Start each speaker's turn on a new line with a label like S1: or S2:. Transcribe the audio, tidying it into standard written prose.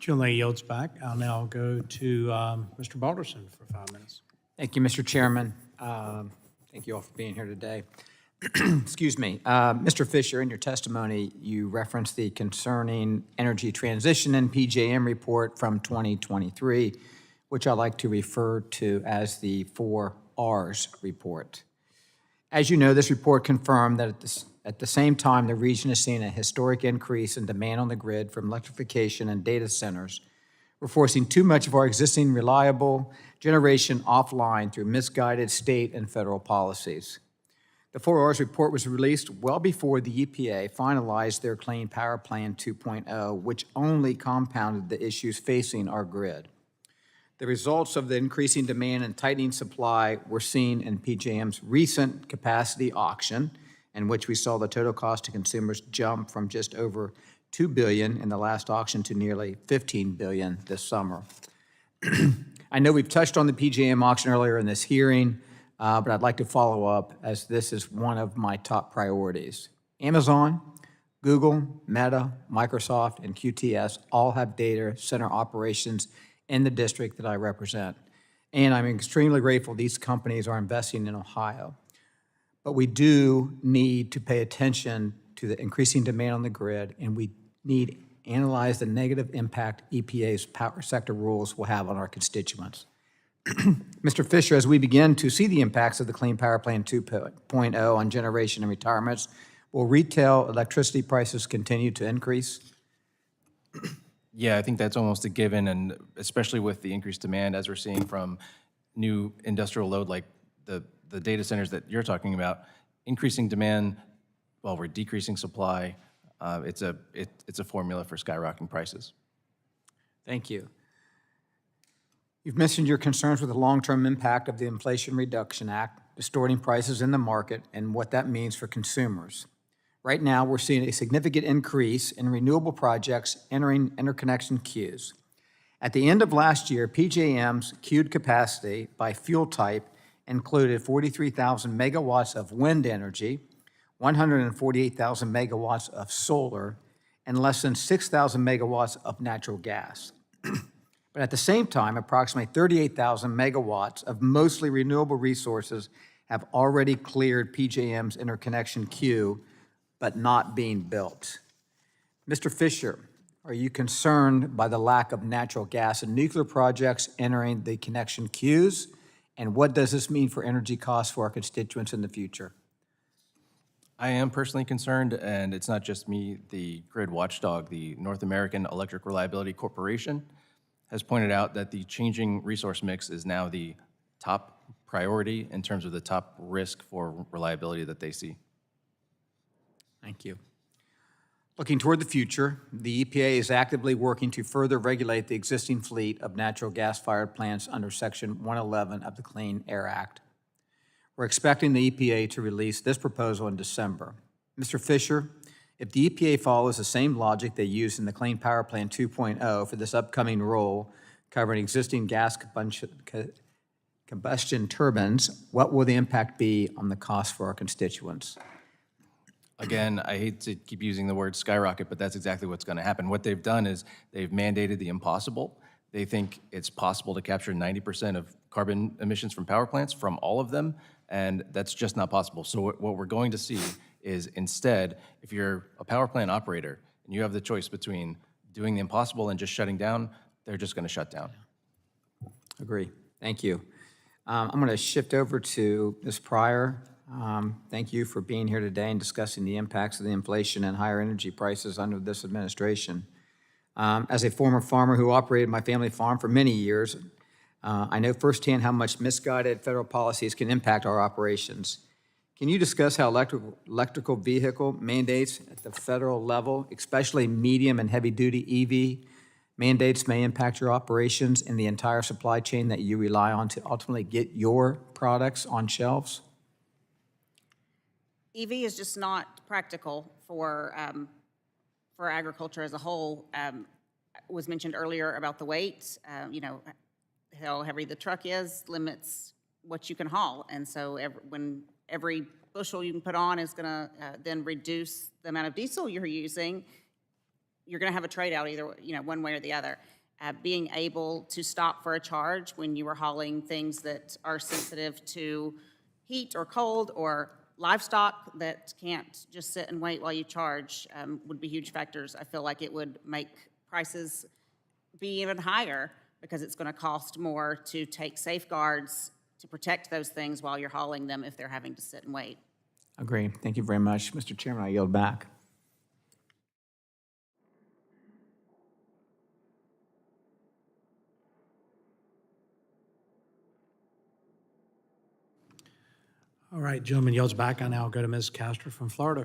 S1: Julie yields back. I'll now go to Mr. Balderson for 5 minutes.
S2: Thank you, Mr. Chairman. Thank you all for being here today. Excuse me. Mr. Fisher, in your testimony, you referenced the concerning energy transition and PJM report from 2023, which I like to refer to as the 4Rs report. As you know, this report confirmed that at the same time, the region is seeing a historic increase in demand on the grid from electrification and data centers. We're forcing too much of our existing reliable generation offline through misguided state and federal policies. The 4Rs report was released well before the EPA finalized their Clean Power Plan 2.0, which only compounded the issues facing our grid. The results of the increasing demand and tightening supply were seen in PJM's recent capacity auction, in which we saw the total cost to consumers jump from just over $2 billion in the last auction to nearly $15 billion this summer. I know we've touched on the PJM auction earlier in this hearing, but I'd like to follow up as this is one of my top priorities. Amazon, Google, Meta, Microsoft, and QTS all have data center operations in the district that I represent. And I'm extremely grateful these companies are investing in Ohio. But we do need to pay attention to the increasing demand on the grid, and we need to analyze the negative impact EPA's power sector rules will have on our constituents. Mr. Fisher, as we begin to see the impacts of the Clean Power Plan 2.0 on generation and retirements, will retail electricity prices continue to increase?
S3: Yeah, I think that's almost a given, and especially with the increased demand as we're seeing from new industrial load like the data centers that you're talking about, increasing demand while we're decreasing supply, it's a formula for skyrocketing prices.
S2: Thank you. You've mentioned your concerns with the long-term impact of the Inflation Reduction Act, distorting prices in the market, and what that means for consumers. Right now, we're seeing a significant increase in renewable projects entering interconnection queues. At the end of last year, PJM's queued capacity by fuel type included 43,000 megawatts of wind energy, 148,000 megawatts of solar, and less than 6,000 megawatts of natural gas. But at the same time, approximately 38,000 megawatts of mostly renewable resources have already cleared PJM's interconnection queue, but not being built. Mr. Fisher, are you concerned by the lack of natural gas and nuclear projects entering the connection queues? And what does this mean for energy costs for our constituents in the future?
S3: I am personally concerned, and it's not just me. The grid watchdog, the North American Electric Reliability Corporation, has pointed out that the changing resource mix is now the top priority in terms of the top risk for reliability that they see.
S2: Thank you. Looking toward the future, the EPA is actively working to further regulate the existing fleet of natural gas-fired plants under Section 111 of the Clean Air Act. We're expecting the EPA to release this proposal in December. Mr. Fisher, if the EPA follows the same logic they used in the Clean Power Plan 2.0 for this upcoming rule covering existing gas combustion turbines, what will the impact be on the cost for our constituents?
S3: Again, I hate to keep using the word skyrocket, but that's exactly what's going to happen. What they've done is they've mandated the impossible. They think it's possible to capture 90% of carbon emissions from power plants, from all of them, and that's just not possible. So what we're going to see is instead, if you're a power plant operator and you have the choice between doing the impossible and just shutting down, they're just going to shut down.
S2: Agree. Thank you. I'm going to shift over to Ms. Pryor. Thank you for being here today and discussing the impacts of the inflation and higher energy prices under this administration. As a former farmer who operated my family farm for many years, I know firsthand how much misguided federal policies can impact our operations. Can you discuss how electrical vehicle mandates at the federal level, especially medium and heavy-duty EV mandates, may impact your operations and the entire supply chain that you rely on to ultimately get your products on shelves?
S4: EV is just not practical for agriculture as a whole. It was mentioned earlier about the weight. How heavy the truck is limits what you can haul, and so when every bushel you can put on is going to then reduce the amount of diesel you're using, you're going to have a trade-out either, one way or the other. Being able to stop for a charge when you are hauling things that are sensitive to heat or cold or livestock that can't just sit and wait while you charge would be huge factors. I feel like it would make prices be even higher because it's going to cost more to take safeguards to protect those things while you're hauling them if they're having to sit and wait.
S2: Agree. Thank you very much. Mr. Chairman, I yield back.
S1: All right, gentleman yields back. I now go to Ms. Castor from Florida